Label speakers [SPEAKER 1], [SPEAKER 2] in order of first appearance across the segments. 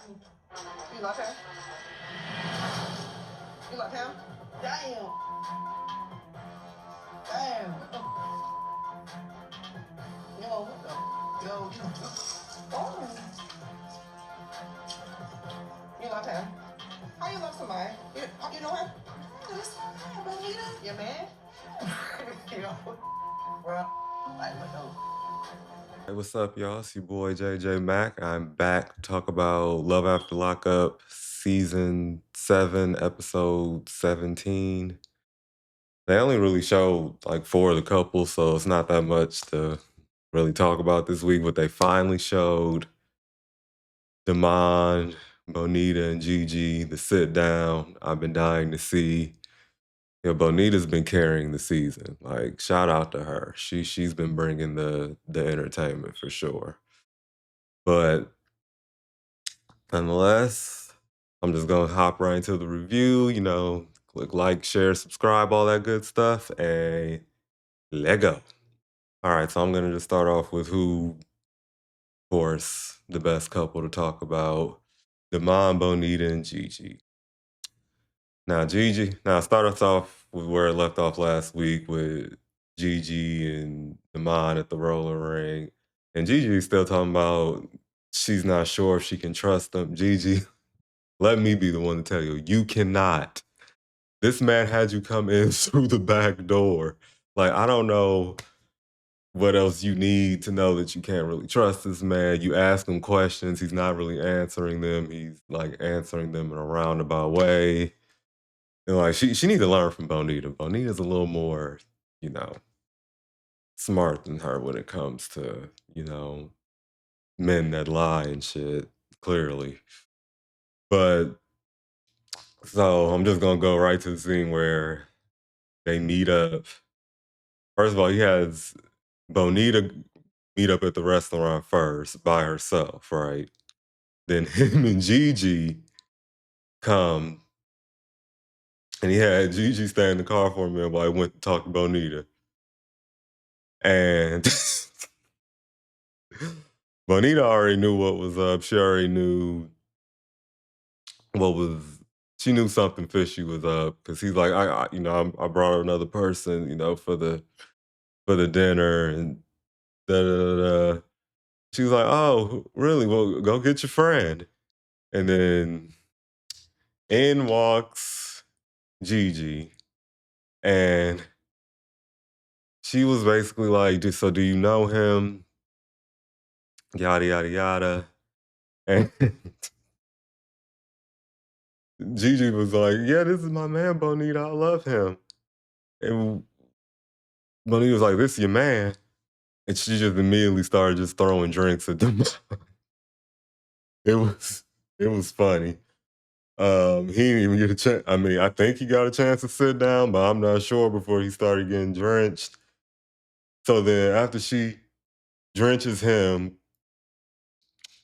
[SPEAKER 1] You love him? You love him? Damn. Damn. Yo, what the? Yo, oh. You love him? How you love somebody? You know him? This man, Bonita. Your man? Yo, bro. I don't know.
[SPEAKER 2] Hey, what's up, y'all? It's your boy JJ Mack. I'm back to talk about Love After Lockup, Season 7, Episode 17. They only really showed like 4 of the couples, so it's not that much to really talk about this week, but they finally showed Damond, Bonita, and Gigi, the sit down I've been dying to see. Yeah, Bonita's been carrying the season. Like, shout out to her. She's been bringing the entertainment for sure. But nonetheless, I'm just gonna hop right into the review. Click like, share, subscribe, all that good stuff, and let go. All right, so I'm gonna just start off with who, of course, the best couple to talk about: Damond, Bonita, and Gigi. Now start us off with where it left off last week with Gigi and Damond at the roller ring. And Gigi's still talking about she's not sure if she can trust them. Gigi, let me be the one to tell you, you cannot. This man had you come in through the back door. Like, I don't know what else you need to know that you can't really trust this man. You ask him questions, he's not really answering them. He's like answering them in a roundabout way. And like she needs to learn from Bonita. Bonita's a little more, you know, smart than her when it comes to, men that lie and shit, clearly. But so I'm just gonna go right to the scene where they meet up. First of all, he has Bonita meet up at the restaurant first by herself, right? Then him and Gigi come, and he had Gigi stay in the car for a minute while he went to talk to Bonita. And Bonita already knew what was up. She already knew what was. She knew something fishy was up because he's like, I brought another person, for the dinner and da da da. She was like, "Oh, really? Well, go get your friend." And then in walks Gigi, and she was basically like, So do you know him?" Yada yada yada. And Gigi was like, "Yeah, this is my man, Bonita. I love him." And Bonita was like, "This your man?" And she just immediately started just throwing drinks at them. it was it was funny. He didn't even get a chance. I mean, I think he got a chance to sit down, but I'm not sure before he started getting drenched. So then after she drenches him,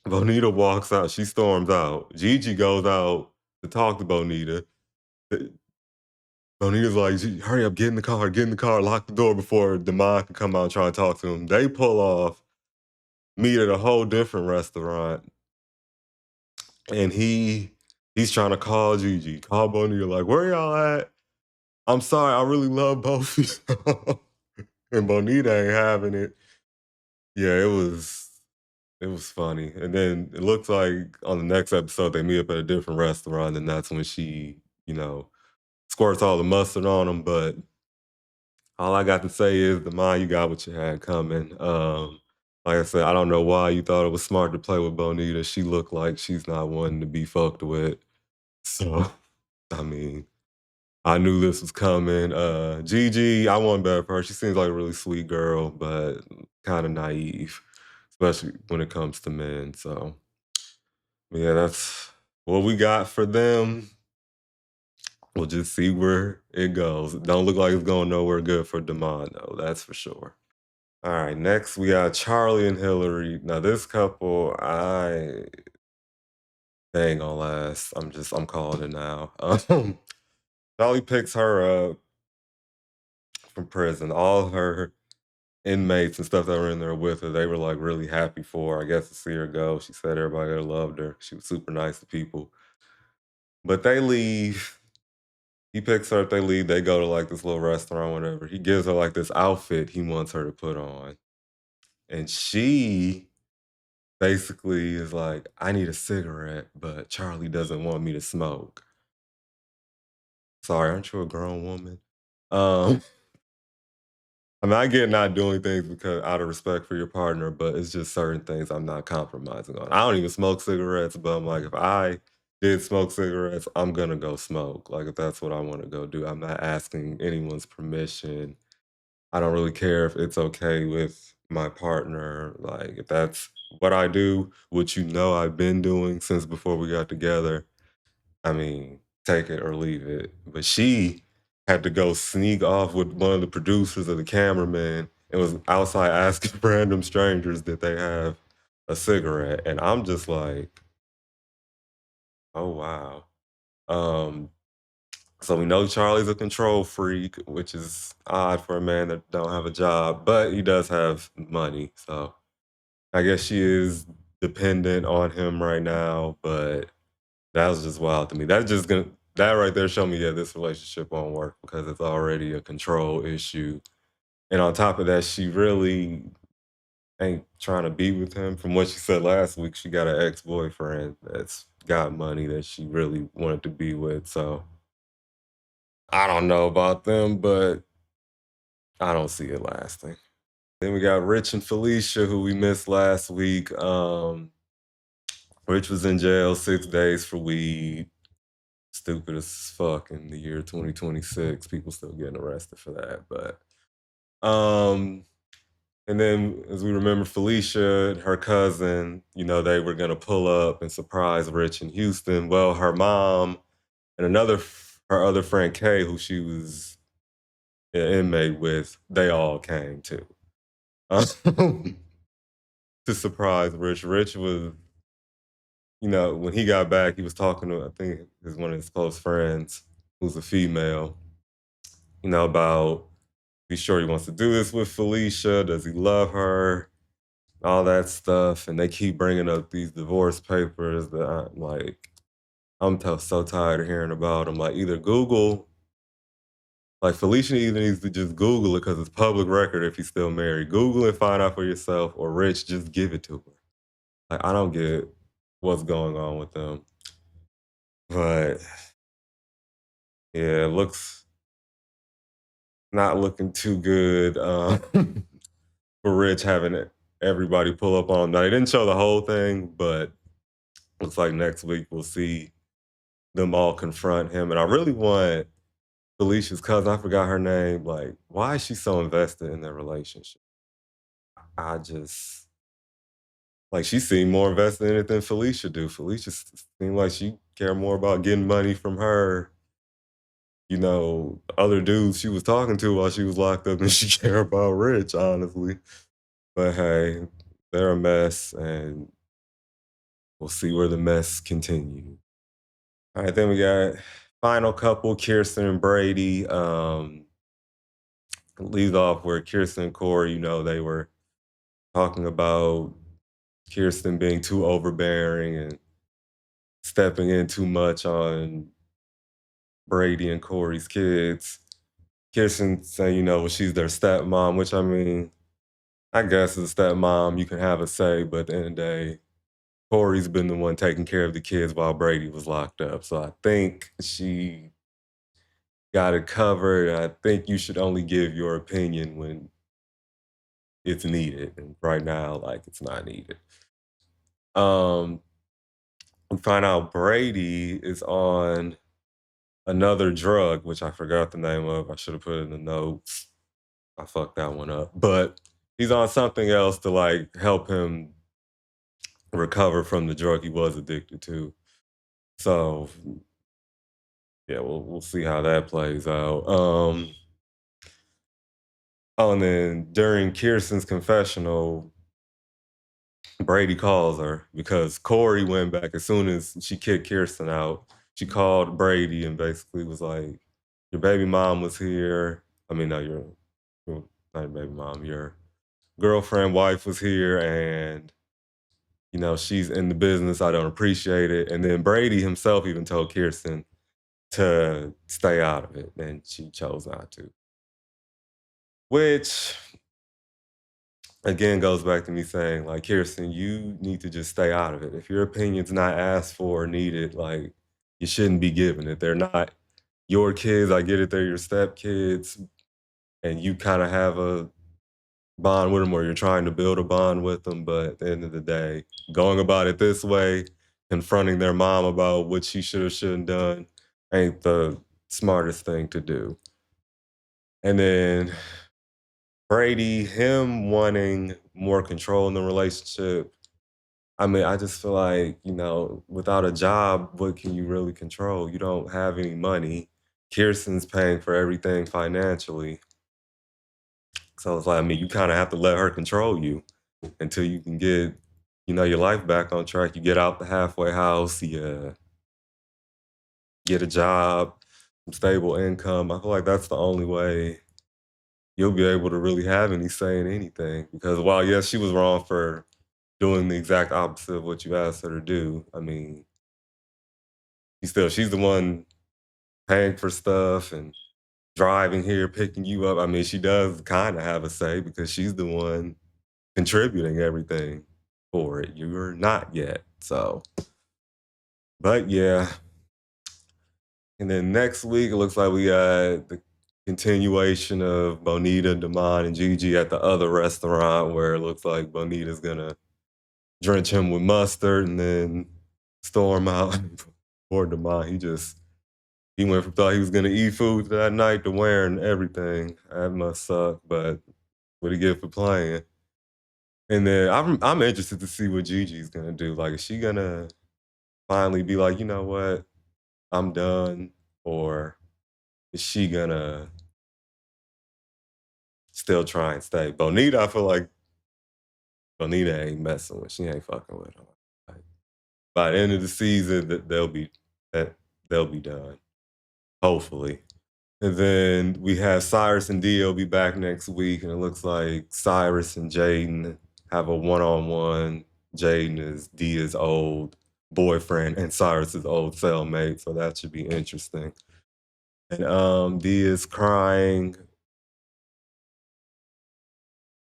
[SPEAKER 2] Bonita walks out. She storms out. Gigi goes out to talk to Bonita. Uh, Bonita's like, Hurry up, get in the car, lock the door before Damond can come out and try to talk to him." They pull off, meet at a whole different restaurant, and he's trying to call Gigi, call Bonita, like, "Where y'all at? I'm sorry, I really love both of y'all." And Bonita ain't having it. Yeah, it was funny. And then it looks like on the next episode they meet up at a different restaurant, and that's when she, squirts all the mustard on him. But all I got to say is, the mind, you got what you had coming. Like I said, I don't know why you thought it was smart to play with Bonita. She looked like she's not one to be fucked with. So, I mean, I knew this was coming. Gigi, I want better for her. She seems like a really sweet girl, but kind of naive, especially when it comes to men. So, yeah, that's what we got for them. We'll just see where it goes. Don't look like it's going nowhere good for Damon, though. That's for sure. All right, next we got Charlie and Hilary. Now, this couple, they ain't gonna last. I'm calling it now. Charlie picks her up from prison. All her inmates and stuff that were in there with her, they were like really happy for her, I guess, to see her go. She said everybody there loved her. She was super nice to people. But they leave. He picks her up, they leave, they go to like this little restaurant, whatever. He gives her like this outfit he wants her to put on. And she basically is like, I need a cigarette, but Charlie doesn't want me to smoke. Sorry, aren't you a grown woman? Um, I mean, I get not doing things because out of respect for your partner, but it's just certain things I'm not compromising on. I don't even smoke cigarettes, but I'm like, if I did smoke cigarettes, I'm gonna go smoke. Like if that's what I want to go do. I'm not asking anyone's permission. I don't really care if it's okay with my partner. Like if that's what I do, which you know I've been doing since before we got together, I mean, take it or leave it. But she had to go sneak off with one of the producers or the cameraman and was outside asking random strangers did they have a cigarette. And I'm just like, oh wow. Um, so we know Charlie's a control freak, which is odd for a man that don't have a job, but he does have money. So I guess she is dependent on him right now, but that was just wild to me. That's just gonna that right there showed me, yeah, this relationship won't work because it's already a control issue. And on top of that, she really ain't trying to be with him. From what she said last week, she got an ex-boyfriend that's got money that she really wanted to be with. So I don't know about them, but I don't see it lasting. Then we got Rich and Felicia, who we missed last week. Rich was in jail 6 days for weed. Stupid as fuck in the year 2026. People still getting arrested for that. But and then as we remember, Felicia and her cousin, you know, they were gonna pull up and surprise Rich in Houston. Well, her mom and her other friend Kay, who she was an inmate with, they all came too. To surprise Rich. Rich was, you know, when he got back, he was talking to, I think, his one of his close friends, who's a female, you know, about he's sure he wants to do this with Felicia. Does he love her? All that stuff. And they keep bringing up these divorce papers that I'm like, so tired of hearing about them. Like, either Google, like, Felicia either needs to just Google it because it's public record if he's still married. Google and find out for yourself, or Rich, just give it to her. Like, I don't get what's going on with them. But yeah, it looks not looking too good for Rich having everybody pull up on him. Now, they didn't show the whole thing, but looks like next week we'll see them all confront him. And I really want Felicia's cousin, I forgot her name, like, why is she so invested in their relationship? I just, like, she seemed more invested in it than Felicia do. Felicia seemed like she cared more about getting money from her, you know, other dudes she was talking to while she was locked up than she cared about Rich, honestly. But hey, they're a mess, and we'll see where the mess continues. All right, then we got final couple, Kirsten and Brady. Leaves off where Kirsten and Corey, you know, they were talking about Kirsten being too overbearing and stepping in too much on Brady and Corey's kids. Kirsten saying, you know, well, she's their stepmom, which I mean, I guess as a stepmom, you can have a say, but at the end of the day, Corey's been the one taking care of the kids while Brady was locked up. So I think she got it covered. I think you should only give your opinion when it's needed. And right now, like, it's not needed. Um, we find out Brady is on another drug, which I forgot the name of. I should have put it in the notes. I fucked that one up. But he's on something else to like help him recover from the drug he was addicted to. So yeah, we'll see how that plays out. Oh, and then during Kirsten's confessional, Brady calls her because Corey went back as soon as she kicked Kirsten out. She called Brady and basically was like, "Your baby mom was here. I mean, no, not your baby mom. Your girlfriend, wife was here and, you know, she's in the business. I don't appreciate it. And then Brady himself even told Kirsten to stay out of it, and she chose not to. Which, again, goes back to me saying, like, Kirsten, you need to just stay out of it. If your opinion's not asked for or needed, like, you shouldn't be giving it. They're not your kids. I get it, they're your stepkids, and you kind of have a bond with them or you're trying to build a bond with them. But at the end of the day, going about it this way, confronting their mom about what she should or shouldn't done, ain't the smartest thing to do. And then Brady, him wanting more control in the relationship. I mean, I just feel like, you know, without a job, what can you really control? You don't have any money. Kirsten's paying for everything financially. So it's like, I mean, you kind of have to let her control you until you can get, you know, your life back on track. You get out the halfway house, you get a job, some stable income. I feel like that's the only way you'll be able to really have any say in anything. Because while, yes, she was wrong for doing the exact opposite of what you asked her to do, I mean, she's the one paying for stuff and driving here, picking you up. I mean, she does kind of have a say because she's the one contributing everything for it. You're not yet. So, but yeah. And then next week, it looks like we got the continuation of Bonita, Damond, and Gigi at the other restaurant where it looks like Bonita's gonna drench him with mustard and then storm out. Poor Damond, he went from thought he was gonna eat food that night to wearing everything. That must suck, but what he get for playing. And then I'm interested to see what Gigi's gonna do. Like, is she gonna finally be like, you know what, I'm done, or is she gonna still try and stay? Bonita, I feel like Bonita ain't messing with. She ain't fucking with him. Like, by the end of the season, that they'll be done. Hopefully. And then we have Cyrus and Dia will be back next week, and it looks like Cyrus and Jaden have a one-on-one. Jaden is Dia's old boyfriend and Cyrus's old cellmate, so that should be interesting. And Dia's crying.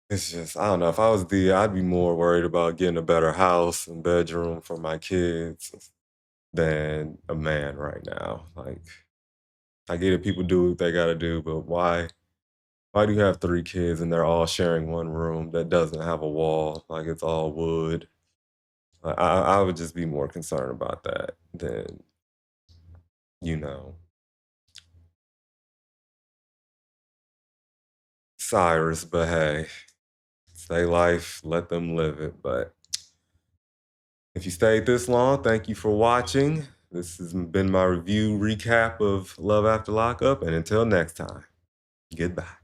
[SPEAKER 2] It's just, I don't know. If I was Dia, I'd be more worried about getting a better house and bedroom for my kids than a man right now. Like, I get it, people do what they gotta do, but why do you have 3 kids and they're all sharing one room that doesn't have a wall? Like, it's all wood. I would just be more concerned about that than, you know, Cyrus. But hey, it's their life, let them live it. But if you stayed this long, thank you for watching. This has been my review recap of Love After Lockup, and until next time, goodbye.